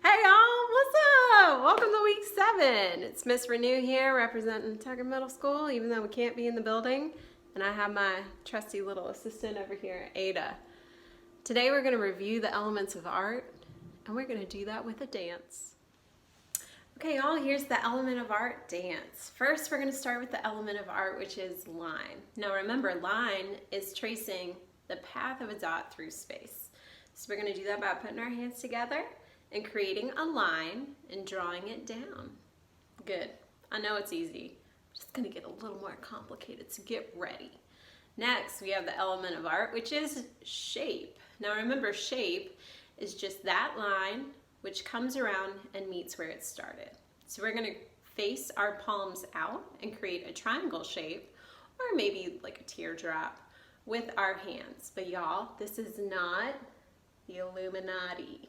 Hey y'all, what's up? Welcome to week 7. It's Miss Renew here representing Tucker Middle School, even though we can't be in the building. And I have my trusty little assistant over here, Ada. Today we're going to review the elements of art, and we're going to do that with a dance. Okay y'all, here's the element of art, dance. First we're going to start with the element of art, which is line. Now remember, line is tracing the path of a dot through space. So we're going to do that by putting our hands together and creating a line and drawing it down. Good. I know it's easy. It's just going to get a little more complicated, so get ready. Next, we have the element of art, which is shape. Now remember, shape is just that line which comes around and meets where it started. So we're going to face our palms out and create a triangle shape, or maybe like a teardrop, with our hands. But y'all, this is not the Illuminati.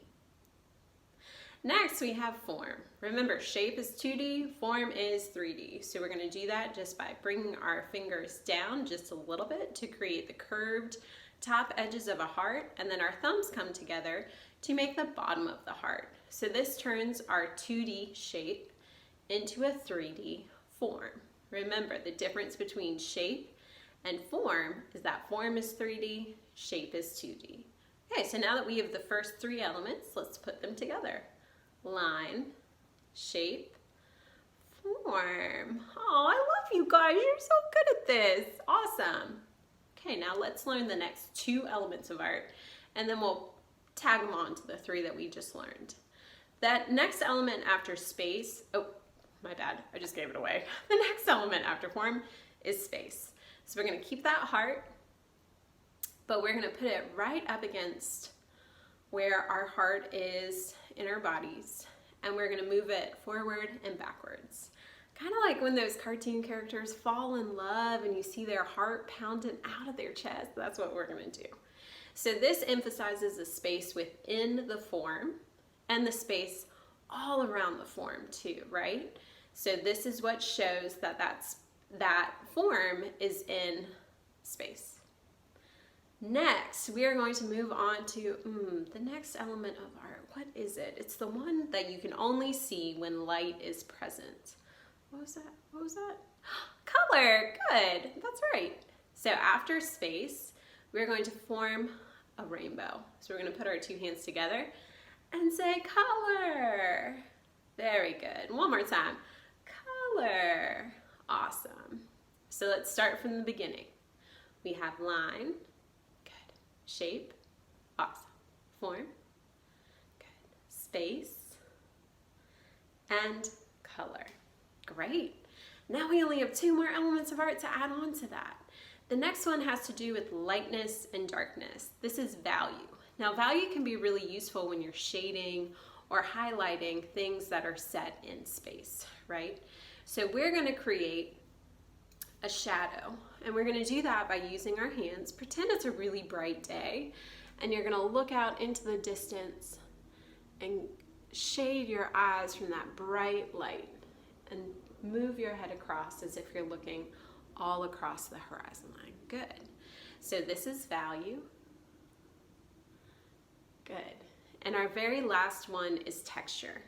Next, we have form. Remember, shape is 2D, form is 3D. So we're going to do that just by bringing our fingers down just a little bit to create the curved top edges of a heart, and then our thumbs come together to make the bottom of the heart. So this turns our 2D shape into a 3D form. Remember, the difference between shape and form is that form is 3D, shape is 2D. Okay, so now that we have the first 3 elements, let's put them together. Line, shape, form. Oh, I love you guys. You're so good at this. Awesome. Okay, now let's learn the next 2 elements of art, and then we'll tag them on to the 3 that we just learned. That next element after space, oh, my bad, I just gave it away. The next element after form is space. So we're going to keep that heart, but we're going to put it right up against where our heart is in our bodies, and we're going to move it forward and backwards. Kind of like when those cartoon characters fall in love and you see their heart pounding out of their chest. That's what we're going to do. So this emphasizes the space within the form and the space all around the form too, right? So this is what shows that that form is in space. Next, we are going to move on to the next element of art. What is it? It's the one that you can only see when light is present. What was that? What was that? Color. Good. That's right. So after space, we're going to form a rainbow. So we're going to put our 2 hands together and say color. Very good. One more time. Color. Awesome. So let's start from the beginning. We have line. Shape, awesome. Form, good. Space, and color. Great. Now we only have 2 more elements of art to add on to that. The next one has to do with lightness and darkness. This is value. Now value can be really useful when you're shading or highlighting things that are set in space, right? So we're going to create a shadow, and we're going to do that by using our hands. Pretend it's a really bright day, and you're going to look out into the distance and shade your eyes from that bright light and move your head across as if you're looking all across the horizon line. Good. So this is value. Good. And our very last one is texture.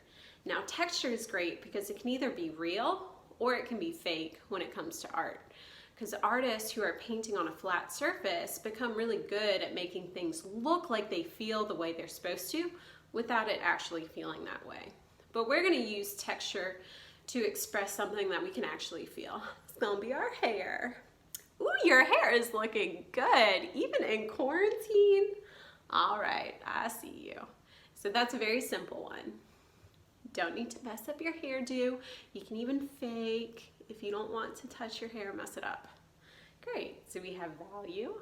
Now texture is great because it can either be real or it can be fake when it comes to art. Because artists who are painting on a flat surface become really good at making things look like they feel the way they're supposed to without it actually feeling that way. But we're going to use texture to express something that we can actually feel. It's going to be our hair. Ooh, your hair is looking good, even in quarantine. All right, I see you. So that's a very simple one. Don't need to mess up your hairdo. You can even fake if you don't want to touch your hair, mess it up. Great, so we have value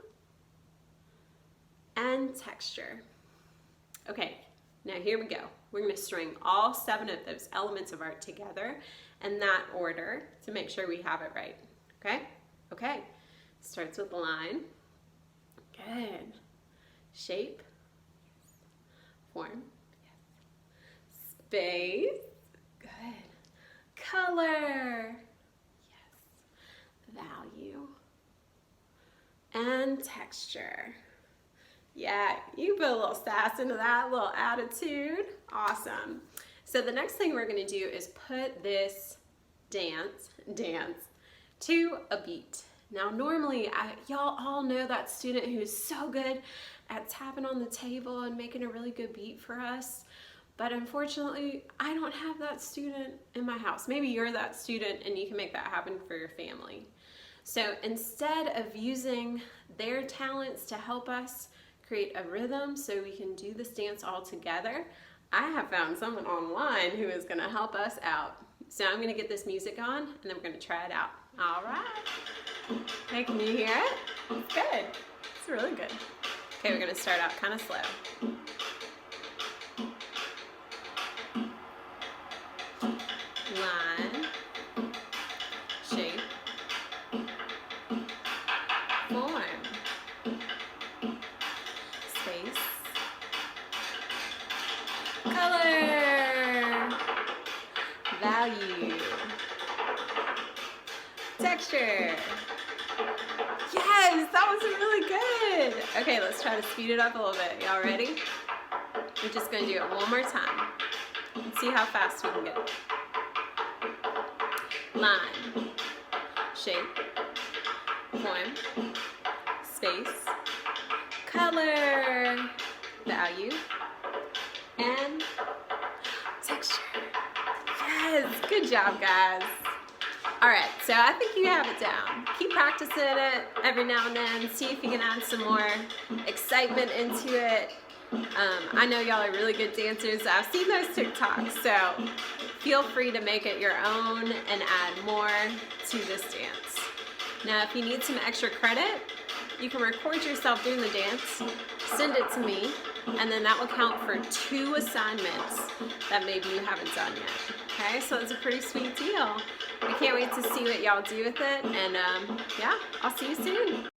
and texture. Okay, now here we go. We're gonna string all 7 of those elements of art together in that order to make sure we have it right, okay? Okay, starts with line. Good. Shape. Form. Space, good. Color, yes. Value, and texture, Yeah, you put a little sass into that, little attitude. Awesome. So the next thing we're gonna do is put this dance to a beat. Now normally, y'all all know that student who's so good at tapping on the table and making a really good beat for us. But unfortunately, I don't have that student in my house. Maybe you're that student and you can make that happen for your family. So instead of using their talents to help us create a rhythm so we can do this dance all together, I have found someone online who is gonna help us out. So I'm gonna get this music on and then we're gonna try it out. All right. Hey, can you hear it? It's good. It's really good. Okay, we're gonna start out kind of slow. Line, shape, form, space, color, value, texture. Yes, that was really good. Okay, let's try to speed it up a little bit. Y'all ready? We're just gonna do it one more time. Let's see how fast we can get it. Line, shape, form, space, color, value, and texture. Yes, good job, guys. All right, so I think you have it down. Keep practicing it every now and then. See if you can add some more excitement into it. I know y'all are really good dancers. I've seen those TikToks, so feel free to make it your own and add more to this dance. Now, if you need some extra credit, you can record yourself doing the dance, send it to me, and then that will count for 2 assignments that maybe you haven't done yet. Okay, so it's a pretty sweet deal. I can't wait to see what y'all do with it, and yeah, I'll see you soon.